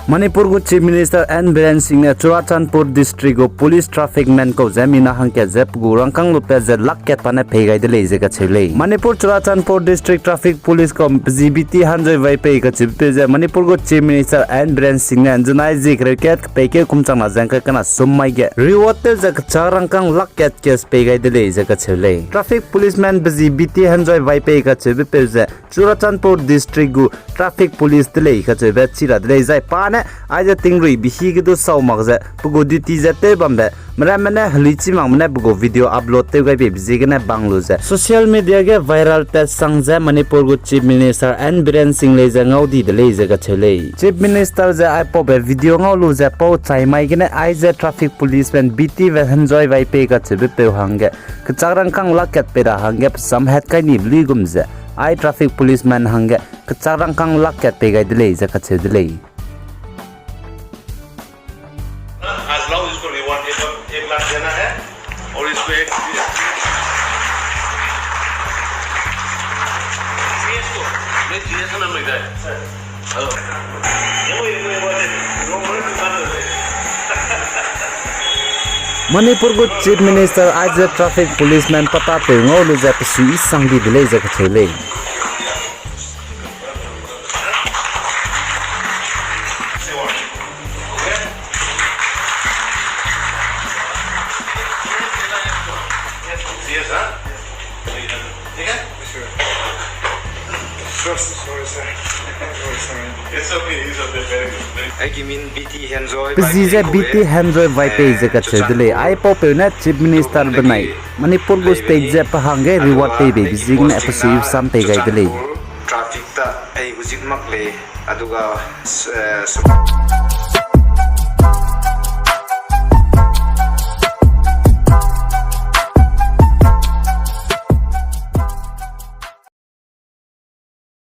Manipur go Chief Minister and Biren Singh ne Churachandpur district go police traffic man ko Zeme na hangke zep gu rangkang lupe ze Lakh ket pane phegai de leje ka chele. Manipur Churachandpur district traffic police ko GBT hanjoi vai pe ka chipe ze Manipur go Chief Minister and Biren Singh ne anjunai ji cricket peke kumchang na jang ka kana summai ge reward te ze charangkang Lakh ket case phegai de leje ka chele. Traffic policeman GBT hanjoi vai pe ka chipe pe ze Churachandpur district go traffic police de le ka chipe chira de zai pa Aja tingri bihi gitu sau magza bugo duty zate bambe mana hlichi mana bugo video upload te gai bibzi gena banglu za social media ge viral te sangza Manipur go Chief Minister and Biren Singh le ngau di de le ga chele Chief Minister za ai po be video ngau lu za po chai mai gena ai za traffic policeman BT ve enjoy vai pe ka chebe pe hange kcharang kang laket pe ra hange sam het kai ni ligum za ai traffic policeman hange kcharang kang laket pe gai de le za ka chede As long as इसको reward 1 lakh देना है और इसको एक CS को मैं CS ना मिल जाए हेलो ये रिवॉर्ड रोमन दुकान है Manipur go Chief Minister आज traffic policeman pata pe ngolu za psu isangi dile za ka chele Yes, huh? ठीक है? Sure. Sorry, sir. It's okay. It's okay. Very good. I mean BT enjoy. Pzize BT enjoy vai pe ze ka chedle ai po pe na Chief Minister banai Manipur go state je pa hange reward pe be bizing na episode sam pe gai dele traffic ta ai hujik mak le aduga